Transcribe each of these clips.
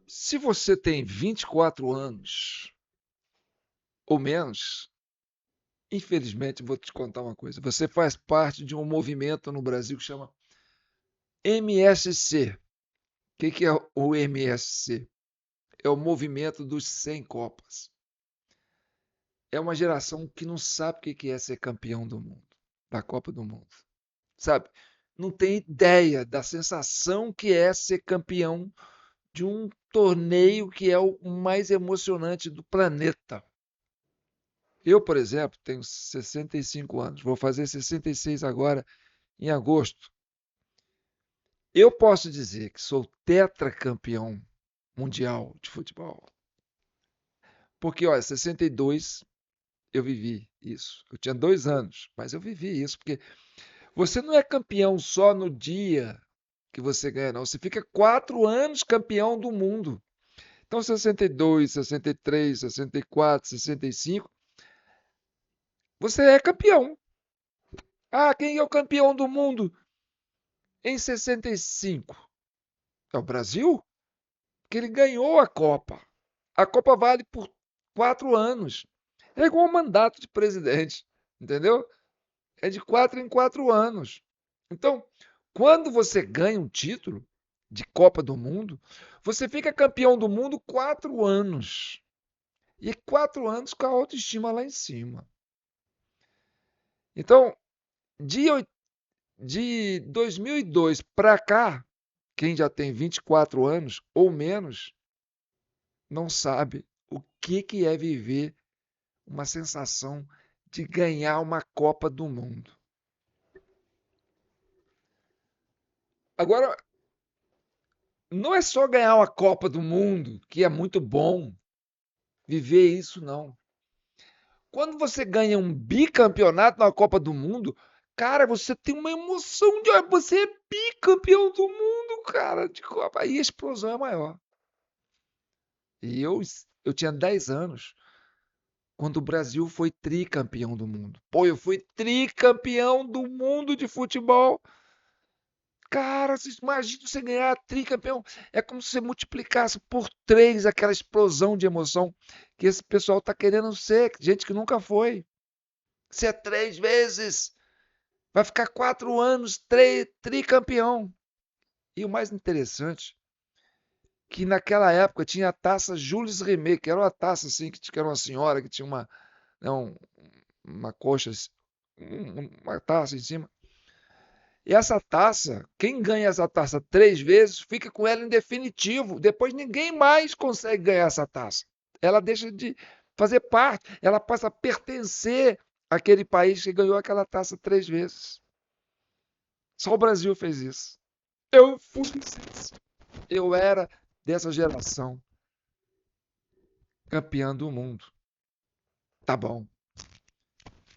Se você tem 24 anos ou menos, infelizmente vou te contar uma coisa. Você faz parte de um movimento no Brasil que chama MSC. O que é o MSC? É o movimento dos 100 Copas. É uma geração que não sabe o que é ser campeão do mundo, da Copa do Mundo. Sabe? Não tem ideia da sensação que é ser campeão de um torneio que é o mais emocionante do planeta. Eu, por exemplo, tenho 65 anos, vou fazer 66 agora em agosto. Eu posso dizer que sou tetracampeão mundial de futebol. Porque, olha, 62 eu vivi isso. Eu tinha 2 anos, mas eu vivi isso. Porque você não é campeão só no dia que você ganha, não. Você fica 4 anos campeão do mundo. Então, 62, 63, 64, 65, você é campeão. Ah, quem é o campeão do mundo em 65? É o Brasil? Que ele ganhou a Copa. A Copa vale por 4 anos. É igual um mandato de presidente, entendeu? É de 4 em 4 anos. Então, quando você ganha um título de Copa do Mundo, você fica campeão do mundo 4 anos. E 4 anos com a autoestima lá em cima. Então, de, de 2002 para cá, quem já tem 24 anos ou menos, não sabe o que é viver uma sensação de ganhar uma Copa do Mundo. Agora, não é só ganhar uma Copa do Mundo, que é muito bom viver isso, não. Quando você ganha um bicampeonato na Copa do Mundo, cara, você tem uma emoção de você é bicampeão do mundo, cara, de Copa. Aí a explosão é maior. E eu tinha 10 anos quando o Brasil foi tricampeão do mundo. Pô, eu fui tricampeão do mundo de futebol. Cara, imagina você ganhar tricampeão. É como se você multiplicasse por 3 aquela explosão de emoção que esse pessoal tá querendo ser, gente que nunca foi. Você é 3 vezes, vai ficar 4 anos tricampeão. E o mais interessante, que naquela época tinha a taça Jules Rimet, que era uma taça assim, que era uma senhora que tinha né, uma coxa, uma taça em cima. E essa taça, quem ganha essa taça 3 vezes, fica com ela em definitivo. Depois ninguém mais consegue ganhar essa taça. Ela deixa de fazer parte, ela passa a pertencer àquele país que ganhou aquela taça 3 vezes. Só o Brasil fez isso. Eu fui isso. Eu era dessa geração campeã do mundo. Tá bom.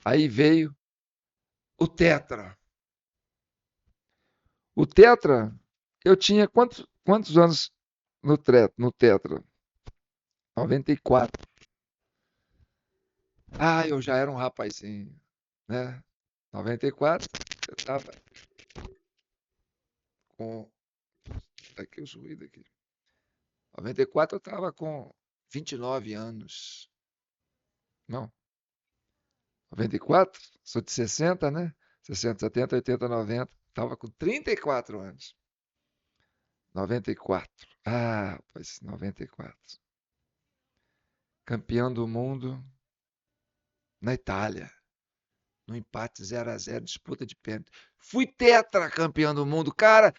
Aí veio o Tetra. O Tetra, eu tinha quantos anos no Tetra? 94. Ah, eu já era um rapazinho, né? 94, eu tava com. Aqui os ruídos aqui. 94 eu tava com 29 anos. Não, 94? Sou de 60, né? 60, 70, 80, 90. Tava com 34 anos. 94. Ah, pois 94. Campeão do mundo na Itália. No empate 0-0, disputa de pênalti. Fui tetracampeão do mundo. Cara,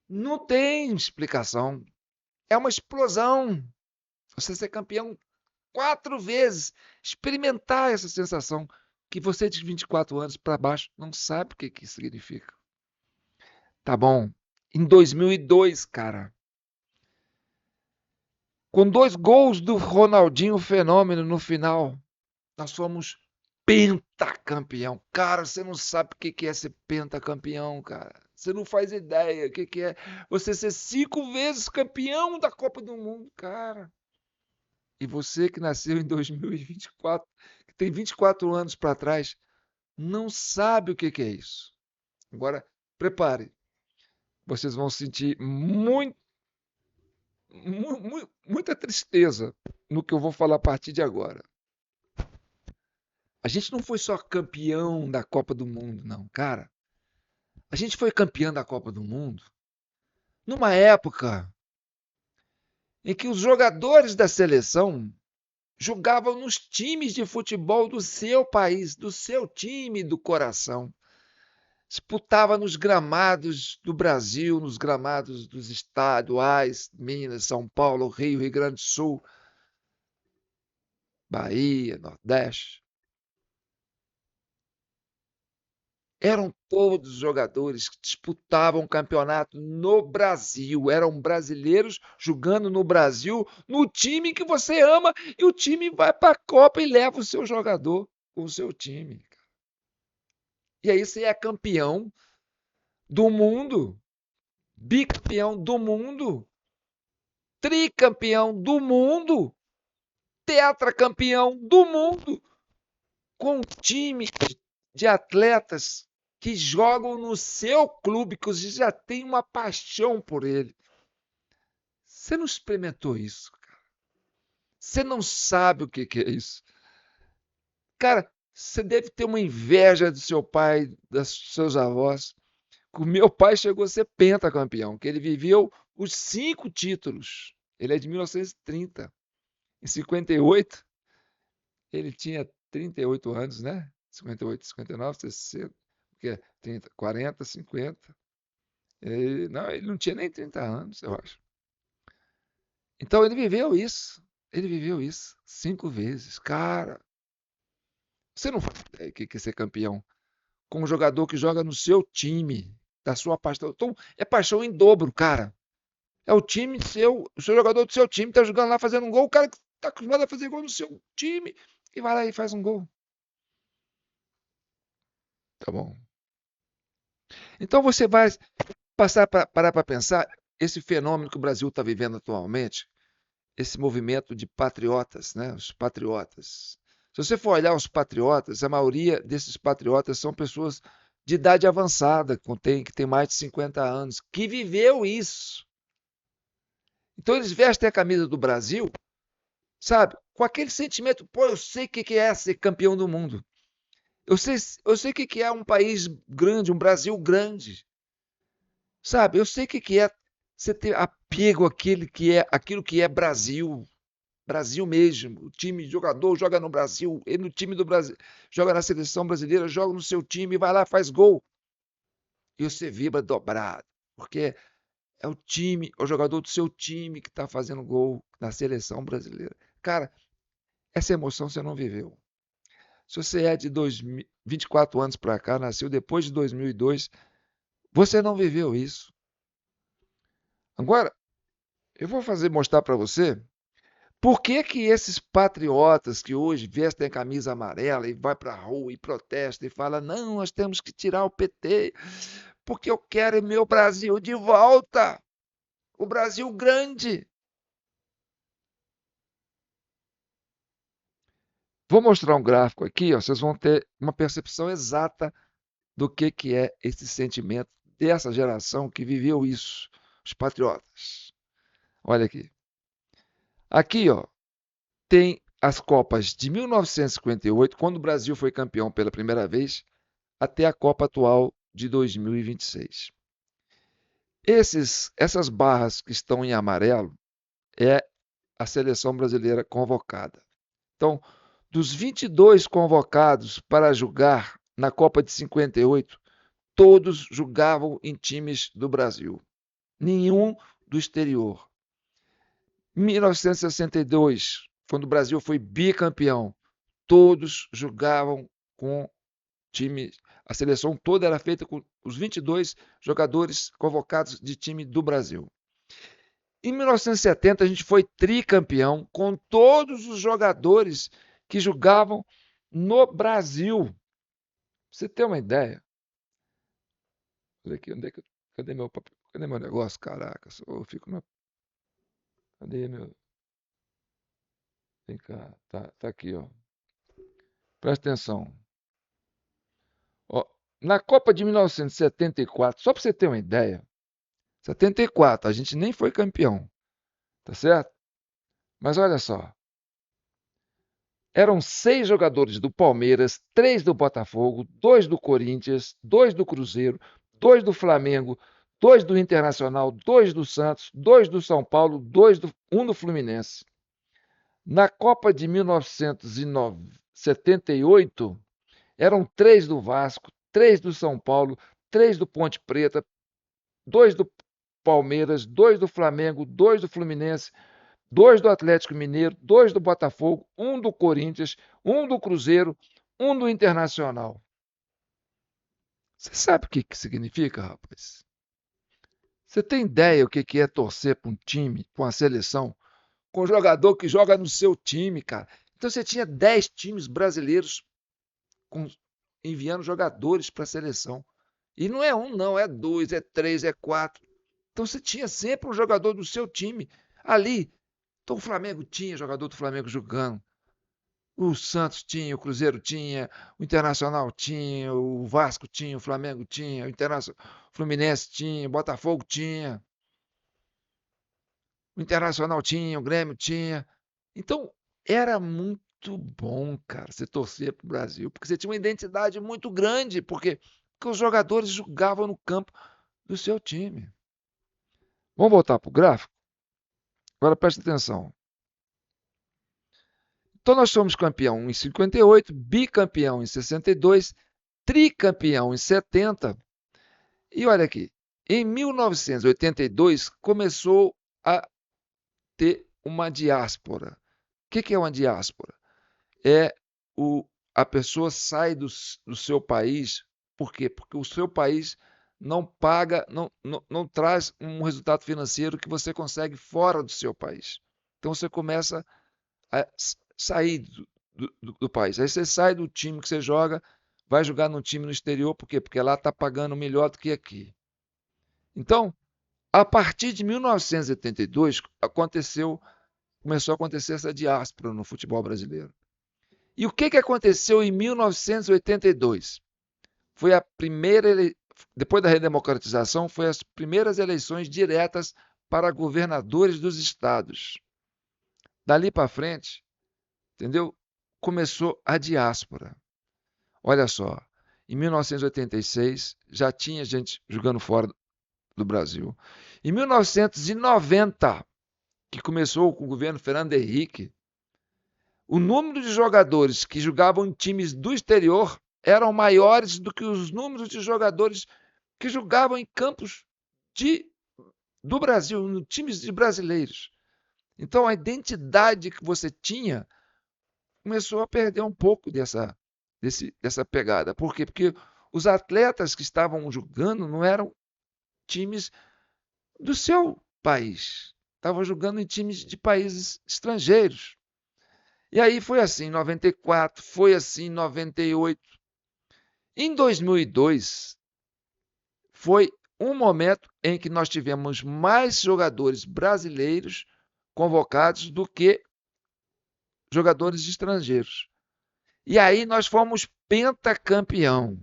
não tem explicação. É uma explosão. Você ser campeão 4 vezes. Experimentar essa sensação que você de 24 anos para baixo não sabe o que isso significa. Tá bom. Em 2002, cara, com 2 gols do Ronaldinho Fenômeno no final, nós fomos pentacampeão. Cara, você não sabe o que é ser pentacampeão, cara. Você não faz ideia o que é você ser 5 vezes campeão da Copa do Mundo, cara. E você que nasceu em 2024, que tem 24 anos para trás, não sabe o que é isso. Agora, prepare. Vocês vão sentir muito, muita tristeza no que eu vou falar a partir de agora. A gente não foi só campeão da Copa do Mundo, não, cara. A gente foi campeão da Copa do Mundo numa época em que os jogadores da seleção jogavam nos times de futebol do seu país, do seu time do coração. Disputava nos gramados do Brasil, nos gramados dos estaduais, Minas, São Paulo, Rio, Rio Grande do Sul, Bahia, Nordeste. Eram todos jogadores que disputavam o campeonato no Brasil. Eram brasileiros jogando no Brasil, no time que você ama, e o time vai para a Copa e leva o seu jogador com o seu time. E aí você é campeão do mundo, bicampeão do mundo, tricampeão do mundo, tetracampeão do mundo, com um time de atletas que jogam no seu clube, que você já tem uma paixão por ele. Você não experimentou isso, cara. Você não sabe o que é isso. Cara, você deve ter uma inveja do seu pai, dos seus avós. O meu pai chegou a ser pentacampeão, que ele viveu os 5 títulos. Ele é de 1930. Em 58, ele tinha 38 anos, né? 58, 59, 60, que é 30, 40, 50. Ele não tinha nem 30 anos, eu acho. Então ele viveu isso. Ele viveu isso 5 vezes. Cara, você não faz ideia o que é ser campeão com um jogador que joga no seu time, da sua paixão. Então, é paixão em dobro, cara. É o seu jogador do seu time tá jogando lá fazendo um gol, o cara que tá acostumado a fazer gol no seu time e vai lá e faz um gol. Tá bom. Então você vai parar para pensar esse fenômeno que o Brasil está vivendo atualmente, esse movimento de patriotas, né? Os patriotas. Se você for olhar os patriotas, a maioria desses patriotas são pessoas de idade avançada, que tem mais de 50 anos, que viveu isso. Então eles vestem a camisa do Brasil, sabe? Com aquele sentimento, pô, eu sei o que é ser campeão do mundo. Eu sei o que é um país grande, um Brasil grande. Sabe? Eu sei o que é você ter apego àquilo que é Brasil. Brasil mesmo. O time jogador joga no Brasil, ele no time do Brasil, joga na seleção brasileira, joga no seu time, vai lá, faz gol. E você vibra dobrado, porque é o time, é o jogador do seu time que está fazendo gol na seleção brasileira. Cara, essa emoção você não viveu. Se você é de 24 anos para cá, nasceu depois de 2002, você não viveu isso. Agora, eu vou mostrar para você por que que esses patriotas que hoje vestem a camisa amarela e vai para a rua e protesta e fala, não, nós temos que tirar o PT, porque eu quero meu Brasil de volta, o Brasil grande. Vou mostrar um gráfico aqui, ó, vocês vão ter uma percepção exata do que é esse sentimento dessa geração que viveu isso, os patriotas. Olha aqui. Aqui, ó, tem as Copas de 1958, quando o Brasil foi campeão pela primeira vez, até a Copa atual de 2026. Essas barras que estão em amarelo é a seleção brasileira convocada. Então, dos 22 convocados para jogar na Copa de 58, todos jogavam em times do Brasil, nenhum do exterior. Em 1962, quando o Brasil foi bicampeão, todos jogavam com time, a seleção toda era feita com os 22 jogadores convocados de time do Brasil. Em 1970, a gente foi tricampeão com todos os jogadores que jogavam no Brasil. Pra você ter uma ideia. Olha aqui, cadê meu papel? Cadê meu negócio? Caraca, eu fico na. Cadê meu. Vem cá, tá aqui, ó. Presta atenção. Ó, na Copa de 1974, só para você ter uma ideia, 74, a gente nem foi campeão. tá certo? Mas olha só, eram 6 jogadores do Palmeiras, 3 do Botafogo, 2 do Corinthians, 2 do Cruzeiro, 2 do Flamengo, 2 do Internacional, 2 do Santos, 2 do São Paulo, 1 do Fluminense. Na Copa de 1978, eram 3 do Vasco, 3 do São Paulo, 3 do Ponte Preta, 2 do Palmeiras, 2 do Flamengo, 2 do Fluminense, 2 do Atlético Mineiro, 2 do Botafogo, 1 do Corinthians, 1 do Cruzeiro, 1 do Internacional. Você sabe o que significa, rapaz? Você tem ideia o que é torcer para um time, para uma seleção, com um jogador que joga no seu time, cara? Então você tinha 10 times brasileiros com, enviando jogadores para a seleção. E não é um, não, é 2, é 3, é 4. Então você tinha sempre um jogador do seu time ali. Então o Flamengo tinha jogador do Flamengo jogando. O Santos tinha, o Cruzeiro tinha, o Internacional tinha, o Vasco tinha, o Flamengo tinha, o Fluminense tinha, o Botafogo tinha, o Internacional tinha, o Grêmio tinha. Então era muito bom, cara, você torcer para o Brasil, porque você tinha uma identidade muito grande, porque os jogadores jogavam no campo do seu time. Vamos voltar para o gráfico? Agora preste atenção. Então nós somos campeão em 58, bicampeão em 62, tricampeão em 70. E olha aqui, em 1982 começou a ter uma diáspora. O que é uma diáspora? É a pessoa sai do seu país, por quê? Porque o seu país não paga, não traz um resultado financeiro que você consegue fora do seu país. Então você começa a sair do país. Aí você sai do time que você joga, vai jogar num time no exterior, por quê? Porque lá está pagando melhor do que aqui. Então, a partir de 1982, começou a acontecer essa diáspora no futebol brasileiro. E o que aconteceu em 1982? Foi a primeira, depois da redemocratização, foi as primeiras eleições diretas para governadores dos estados. Dali para frente, entendeu? Começou a diáspora. Olha só, em 1986 já tinha gente jogando fora do Brasil. Em 1990, que começou com o governo Fernando Henrique, o número de jogadores que jogavam em times do exterior eram maiores do que os números de jogadores que jogavam em campos do Brasil, em times de brasileiros. Então a identidade que você tinha começou a perder um pouco dessa pegada. Por quê? Porque os atletas que estavam jogando não eram times do seu país, estavam jogando em times de países estrangeiros. E aí foi assim em 94, foi assim em 98. Em 2002, foi um momento em que nós tivemos mais jogadores brasileiros convocados do que jogadores estrangeiros. E aí nós fomos pentacampeão.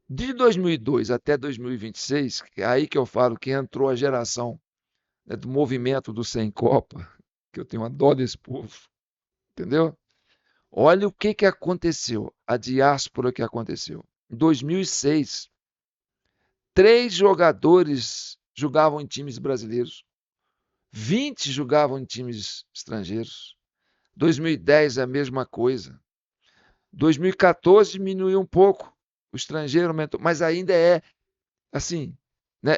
De 2002 até 2026, é aí que eu falo que entrou a geração, né, do movimento do Sem Copa, que eu tenho uma dó desse povo, entendeu? Olha o que aconteceu, a diáspora que aconteceu. Em 2006, 3 jogadores jogavam em times brasileiros, 20 jogavam em times estrangeiros. 2010 a mesma coisa. 2014 diminuiu um pouco, o estrangeiro aumentou, mas ainda é assim, né,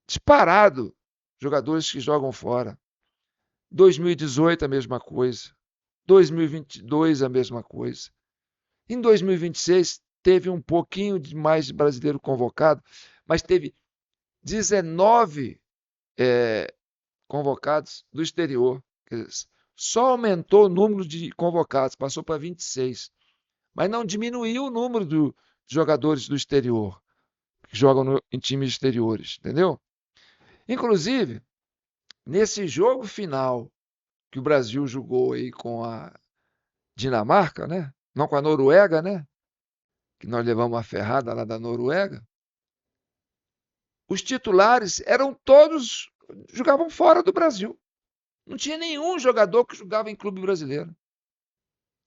disparado jogadores que jogam fora. 2018 a mesma coisa. 2022 a mesma coisa. Em 2026 teve um pouquinho de mais de brasileiro convocado, mas teve 19 convocados do exterior. Só aumentou o número de convocados, passou para 26. Mas não diminuiu o número de jogadores do exterior, que jogam em times exteriores, entendeu? Inclusive, nesse jogo final que o Brasil jogou aí com a Dinamarca, né? Não, com a Noruega, né? Que nós levamos uma ferrada lá da Noruega. Os titulares eram todos jogavam fora do Brasil. Não tinha nenhum jogador que jogava em clube brasileiro,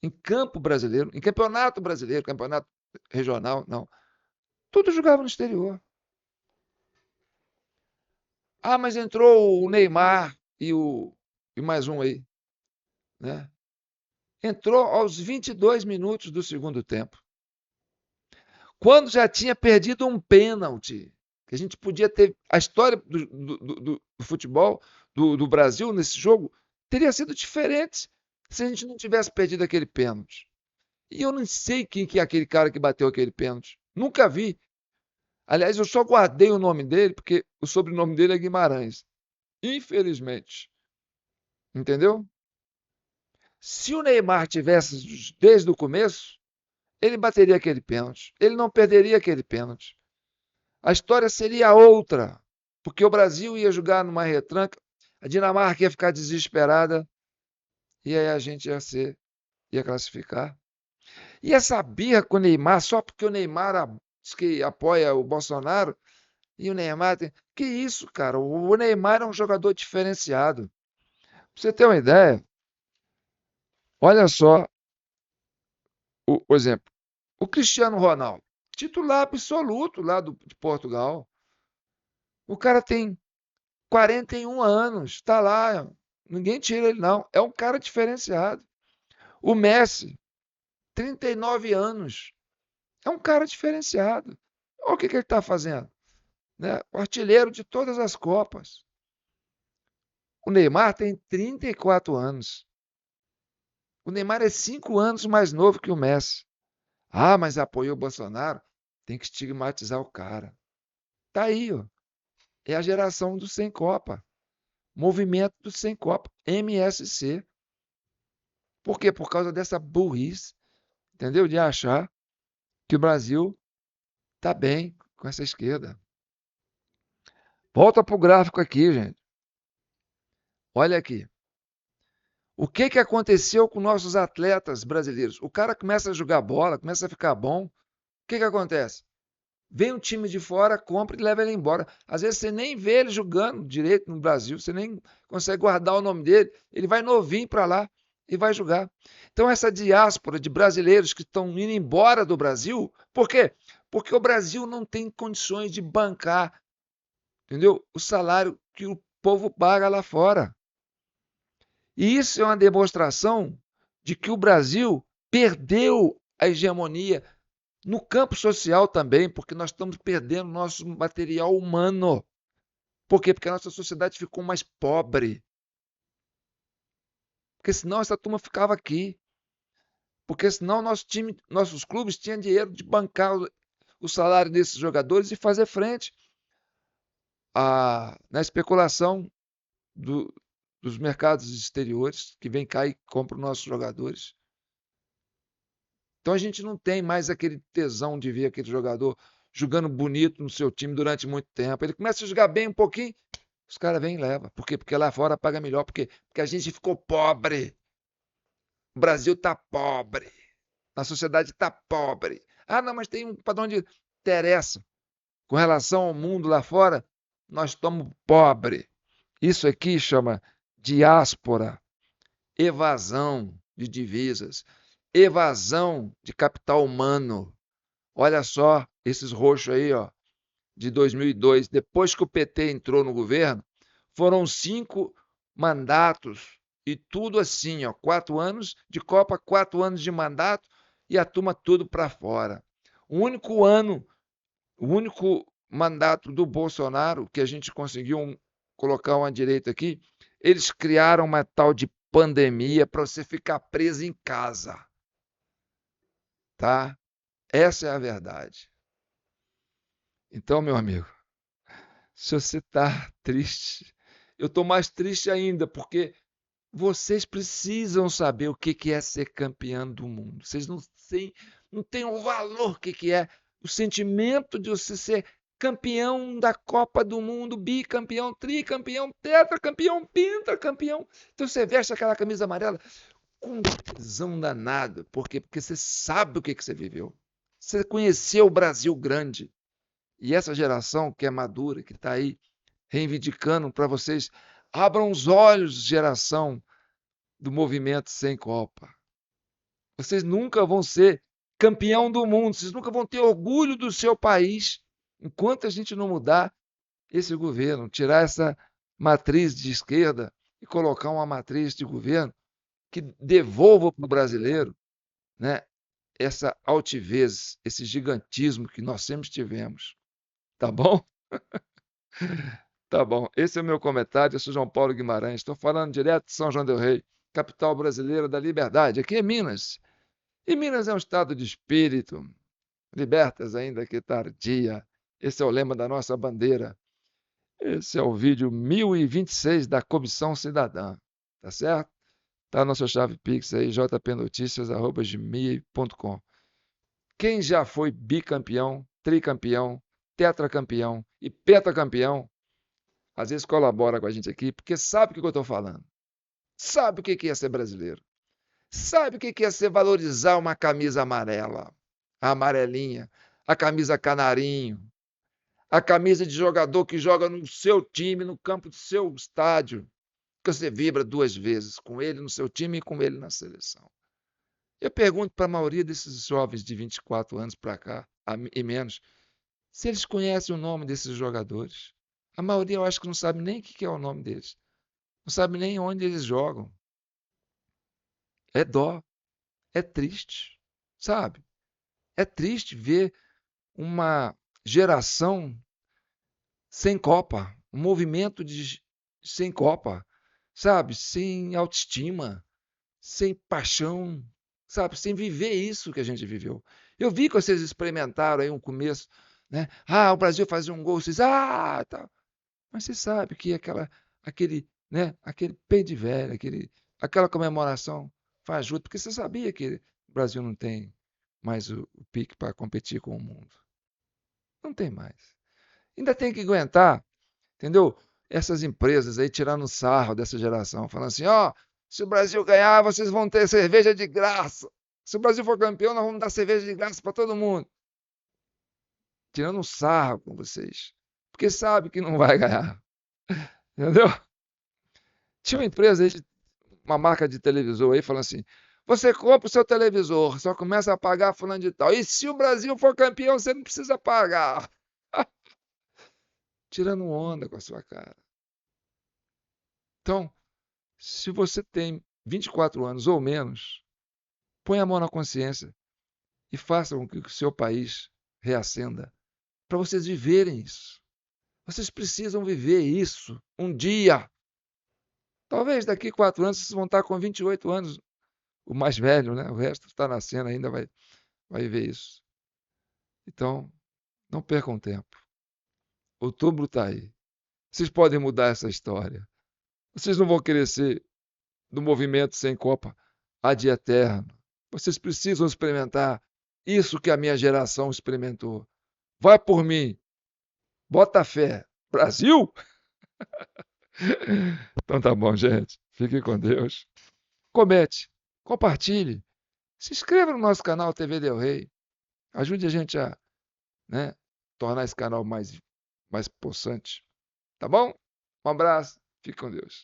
em campo brasileiro, em campeonato brasileiro, campeonato regional, não. Tudo jogava no exterior. Ah, mas entrou o Neymar e mais um aí, né? Entrou aos 22 minutos do segundo tempo, quando já tinha perdido um pênalti, que a gente podia ter. A história do futebol do Brasil nesse jogo teria sido diferente se a gente não tivesse perdido aquele pênalti. E eu não sei quem que é aquele cara que bateu aquele pênalti. Nunca vi. Aliás, eu só guardei o nome dele porque o sobrenome dele é Guimarães. Infelizmente. Entendeu? Se o Neymar tivesse desde o começo, ele bateria aquele pênalti. Ele não perderia aquele pênalti. A história seria outra, porque o Brasil ia jogar numa retranca, a Dinamarca ia ficar desesperada e aí a gente ia classificar. E essa birra com o Neymar, só porque o Neymar diz que apoia o Bolsonaro, e o Neymar tem. Que isso, cara? O Neymar é um jogador diferenciado. Pra você ter uma ideia, olha só o exemplo. O Cristiano Ronaldo, titular absoluto lá de Portugal. O cara tem 41 anos, está lá. Ninguém tira ele, não. É um cara diferenciado. O Messi, 39 anos. É um cara diferenciado. Olha o que ele está fazendo. Né? O artilheiro de todas as Copas. O Neymar tem 34 anos. O Neymar é 5 anos mais novo que o Messi. Ah, mas apoiou o Bolsonaro? Tem que estigmatizar o cara. Tá aí, ó. É a geração do Sem Copa. Movimento do Sem Copa. MSC. Por quê? Por causa dessa burrice, entendeu? De achar que o Brasil tá bem com essa esquerda. Volta para o gráfico aqui, gente. Olha aqui. O que que aconteceu com nossos atletas brasileiros? O cara começa a jogar bola, começa a ficar bom. O que que acontece? Vem um time de fora, compra e leva ele embora. Às vezes você nem vê ele jogando direito no Brasil, você nem consegue guardar o nome dele. Ele vai novinho para lá e vai jogar. Então essa diáspora de brasileiros que estão indo embora do Brasil, por quê? Porque o Brasil não tem condições de bancar, entendeu? O salário que o povo paga lá fora. E isso é uma demonstração de que o Brasil perdeu a hegemonia no campo social também, porque nós estamos perdendo nosso material humano. Por quê? Porque a nossa sociedade ficou mais pobre. Porque senão essa turma ficava aqui. Porque senão nosso time, nossos clubes tinham dinheiro de bancar o salário desses jogadores e fazer frente na especulação do, dos mercados exteriores que vem cá e compram nossos jogadores. Então a gente não tem mais aquele tesão de ver aquele jogador jogando bonito no seu time durante muito tempo. Ele começa a jogar bem um pouquinho, os caras vêm e levam. Por quê? Porque lá fora paga melhor. Por quê? Porque a gente ficou pobre. O Brasil está pobre. A sociedade está pobre. Ah, não, mas tem um padrão de interessa. Com relação ao mundo lá fora, nós estamos pobres. Isso aqui chama diáspora, evasão de divisas, evasão de capital humano. Olha só esses roxos aí, ó, de 2002. Depois que o PT entrou no governo, foram 5 mandatos e tudo assim, ó, 4 anos de Copa, 4 anos de mandato e a turma tudo para fora. O único mandato do Bolsonaro que a gente conseguiu colocar uma direita aqui, eles criaram uma tal de pandemia para você ficar preso em casa, tá? Essa é a verdade. Então, meu amigo, se você está triste, eu estou mais triste ainda, porque vocês precisam saber o que é ser campeão do mundo. Vocês não têm o valor que é o sentimento de você ser campeão da Copa do Mundo, bicampeão, tricampeão, tetracampeão, pentacampeão. Então você veste aquela camisa amarela com tesão danado. Por quê? Porque você sabe o que você viveu. Você conheceu o Brasil grande. E essa geração que é madura, que está aí, reivindicando para vocês. Abram os olhos, geração do movimento sem Copa. Vocês nunca vão ser campeão do mundo, vocês nunca vão ter orgulho do seu país enquanto a gente não mudar esse governo, tirar essa matriz de esquerda e colocar uma matriz de governo que devolva para o brasileiro, né, essa altivez, esse gigantismo que nós sempre tivemos. Tá bom? Tá bom. Esse é o meu comentário. Eu sou João Paulo Guimarães. Estou falando direto de São João del Rei, capital brasileira da liberdade. Aqui é Minas. E Minas é um estado de espírito. Libertas ainda que tardia. Esse é o lema da nossa bandeira. Esse é o vídeo 1026 da Comissão Cidadã. Tá certo? Tá a nossa chave Pix aí, jpnoticias@gmail.com. Quem já foi bicampeão, tricampeão, tetracampeão e pentacampeão, às vezes colabora com a gente aqui, porque sabe o que eu estou falando. Sabe o que é ser brasileiro. Sabe o que é ser valorizar uma camisa amarela, a amarelinha, a camisa canarinho, a camisa de jogador que joga no seu time, no campo do seu estádio, que você vibra duas vezes, com ele no seu time e com ele na seleção. Eu pergunto para a maioria desses jovens de 24 anos para cá e menos, se eles conhecem o nome desses jogadores. A maioria eu acho que não sabe nem o que é o nome deles. Não sabe nem onde eles jogam. É dó, é triste, sabe? É triste ver uma geração sem Copa, um movimento sem Copa, sabe? Sem autoestima, sem paixão, sabe? Sem viver isso que a gente viveu. Eu vi que vocês experimentaram aí um começo, né? Ah, o Brasil fazia um gol, vocês, tá. Mas você sabe que aquele peito de velho, aquela comemoração faz junto, porque você sabia que o Brasil não tem mais o pique para competir com o mundo. Não tem mais. Ainda tem que aguentar, entendeu? Essas empresas aí tirando sarro dessa geração, falando assim, se o Brasil ganhar, vocês vão ter cerveja de graça. Se o Brasil for campeão, nós vamos dar cerveja de graça para todo mundo. Tirando um sarro com vocês. Porque sabe que não vai ganhar. Entendeu? Tinha uma empresa aí, uma marca de televisor aí, falando assim, você compra o seu televisor, só começa a pagar fulano de tal. E se o Brasil for campeão, você não precisa pagar. Tirando onda com a sua cara. Então, se você tem 24 anos ou menos, põe a mão na consciência e faça com que o seu país reacenda para vocês viverem isso. Vocês precisam viver isso um dia. Talvez daqui a 4 anos vocês vão estar com 28 anos, o mais velho, né? O resto está nascendo ainda, vai ver isso. Então, não percam tempo. Outubro está aí. Vocês podem mudar essa história. Vocês não vão querer ser do movimento sem Copa ad eterno. Vocês precisam experimentar isso que a minha geração experimentou. Vai por mim. Bota fé. Brasil? Então tá bom, gente. Fiquem com Deus. Comente, compartilhe, se inscreva no nosso canal TV Del Rey. Ajude a gente a, né, tornar esse canal mais possante. Tá bom? Um abraço. Fique com Deus.